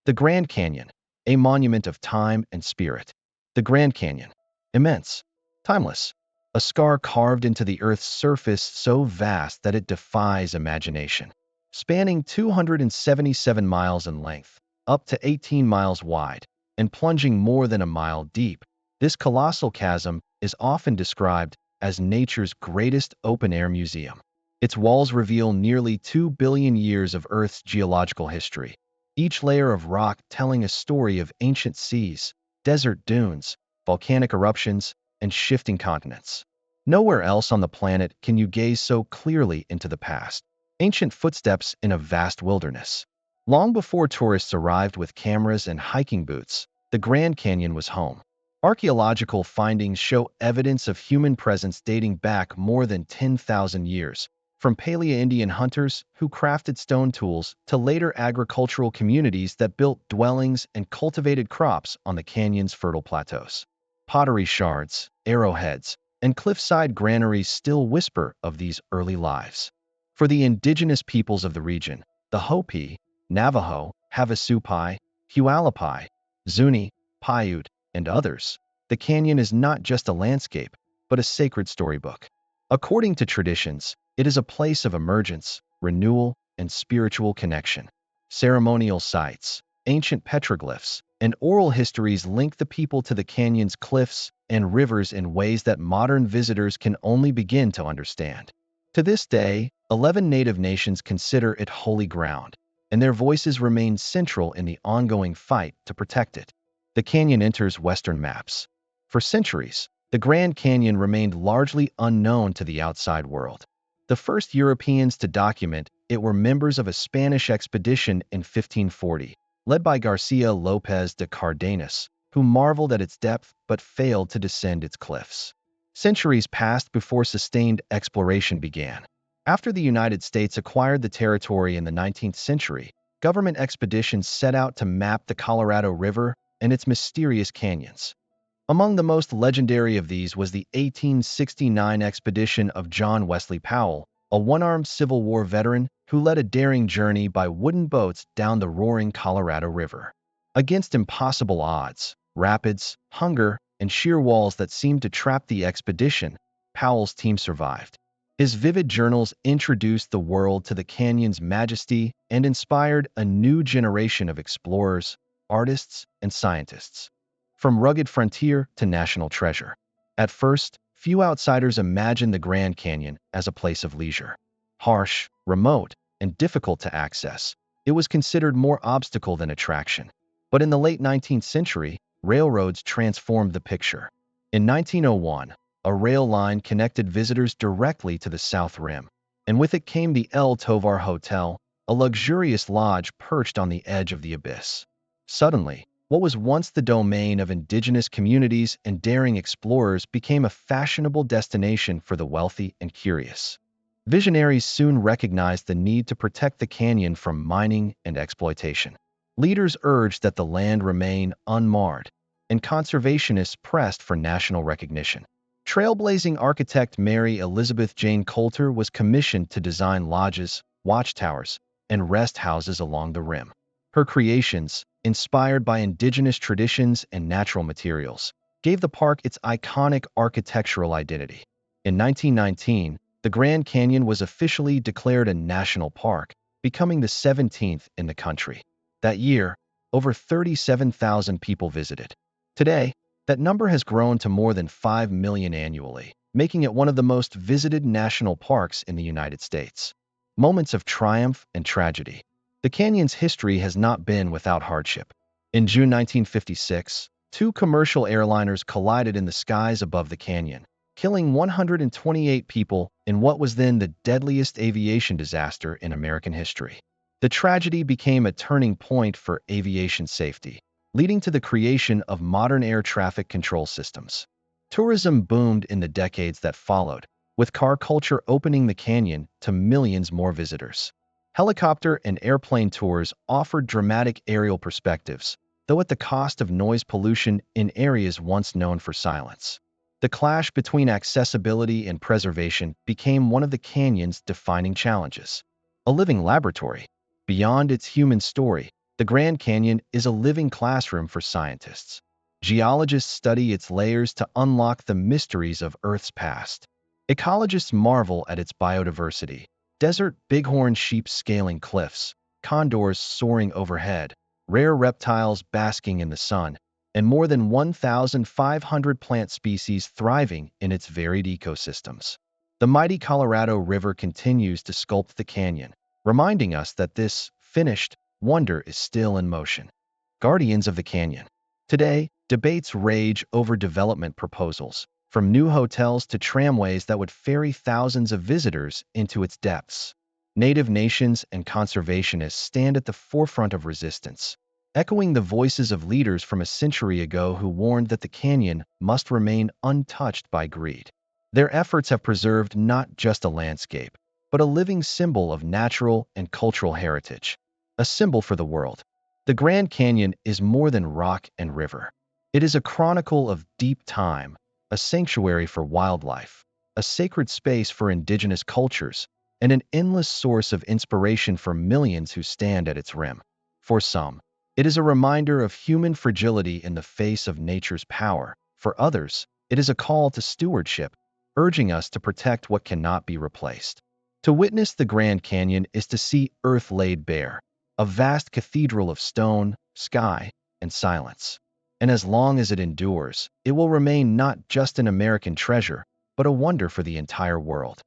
The Grand Canyon, a monument of time and spirit. The Grand Canyon, immense, timeless, a scar carved into the Earth's surface so vast that it defies imagination. Spanning 277 miles in length, up to 18 miles wide, and plunging more than a mile deep, this colossal chasm is often described as nature's greatest open-air museum. Its walls reveal nearly 2 billion years of Earth's geological history, each layer of rock telling a story of ancient seas, desert dunes, volcanic eruptions, and shifting continents. Nowhere else on the planet can you gaze so clearly into the past. Ancient footsteps in a vast wilderness. Long before tourists arrived with cameras and hiking boots, the Grand Canyon was home. Archaeological findings show evidence of human presence dating back more than 10,000 years, from Paleo-Indian hunters who crafted stone tools to later agricultural communities that built dwellings and cultivated crops on the canyon's fertile plateaus. Pottery shards, arrowheads, and cliffside granaries still whisper of these early lives. For the indigenous peoples of the region, the Hopi, Navajo, Havasupai, Hualapai, Zuni, Paiute, and others, the canyon is not just a landscape, but a sacred storybook. According to traditions, it is a place of emergence, renewal, and spiritual connection. Ceremonial sites, ancient petroglyphs, and oral histories link the people to the canyon's cliffs and rivers in ways that modern visitors can only begin to understand. To this day, 11 native nations consider it holy ground, and their voices remain central in the ongoing fight to protect it. The canyon enters Western maps. For centuries, the Grand Canyon remained largely unknown to the outside world. The first Europeans to document it were members of a Spanish expedition in 1540, led by Garcia López de Cardenas, who marveled at its depth but failed to descend its cliffs. Centuries passed before sustained exploration began. After the United States acquired the territory in the 19th century, government expeditions set out to map the Colorado River and its mysterious canyons. Among the most legendary of these was the 1869 expedition of John Wesley Powell, a one-armed Civil War veteran who led a daring journey by wooden boats down the roaring Colorado River. Against impossible odds, rapids, hunger, and sheer walls that seemed to trap the expedition, Powell's team survived. His vivid journals introduced the world to the canyon's majesty and inspired a new generation of explorers, artists, and scientists. From rugged frontier to national treasure. At first, few outsiders imagined the Grand Canyon as a place of leisure. Harsh, remote, and difficult to access, it was considered more obstacle than attraction. But in the late 19th century, railroads transformed the picture. In 1901, a rail line connected visitors directly to the South Rim, and with it came the El Tovar Hotel, a luxurious lodge perched on the edge of the abyss. Suddenly, what was once the domain of indigenous communities and daring explorers became a fashionable destination for the wealthy and curious. Visionaries soon recognized the need to protect the canyon from mining and exploitation. Leaders urged that the land remain unmarred, and conservationists pressed for national recognition. Trailblazing architect Mary Elizabeth Jane Coulter was commissioned to design lodges, watchtowers, and rest houses along the rim. Her creations, inspired by indigenous traditions and natural materials, gave the park its iconic architectural identity. In 1919, the Grand Canyon was officially declared a national park, becoming the 17th in the country. That year, over 37,000 people visited. Today, that number has grown to more than 5 million annually, making it one of the most visited national parks in the United States. Moments of triumph and tragedy. The canyon's history has not been without hardship. In June 1956, two commercial airliners collided in the skies above the canyon, killing 128 people in what was then the deadliest aviation disaster in American history. The tragedy became a turning point for aviation safety, leading to the creation of modern air traffic control systems. Tourism boomed in the decades that followed, with car culture opening the canyon to millions more visitors. Helicopter and airplane tours offered dramatic aerial perspectives, though at the cost of noise pollution in areas once known for silence. The clash between accessibility and preservation became one of the canyon's defining challenges. A living laboratory. Beyond its human story, The Grand Canyon is a living classroom for scientists. Geologists study its layers to unlock the mysteries of Earth's past. Ecologists marvel at its biodiversity. Desert bighorn sheep scaling cliffs, condors soaring overhead, rare reptiles basking in the sun, and more than 1,500 plant species thriving in its varied ecosystems. The mighty Colorado River continues to sculpt the canyon, reminding us that this finished wonder is still in motion. Guardians of the Canyon. Today, debates rage over development proposals, from new hotels to tramways that would ferry thousands of visitors into its depths. Native nations and conservationists stand at the forefront of resistance, echoing the voices of leaders from a century ago who warned that the canyon must remain untouched by greed. Their efforts have preserved not just a landscape, but a living symbol of natural and cultural heritage, a symbol for the world. The Grand Canyon is more than rock and river. It is a chronicle of deep time, a sanctuary for wildlife, a sacred space for indigenous cultures, and an endless source of inspiration for millions who stand at its rim. For some, it is a reminder of human fragility in the face of nature's power. For others, it is a call to stewardship, urging us to protect what cannot be replaced. To witness the Grand Canyon is to see Earth laid bare, a vast cathedral of stone, sky, and silence. And as long as it endures, it will remain not just an American treasure, but a wonder for the entire world.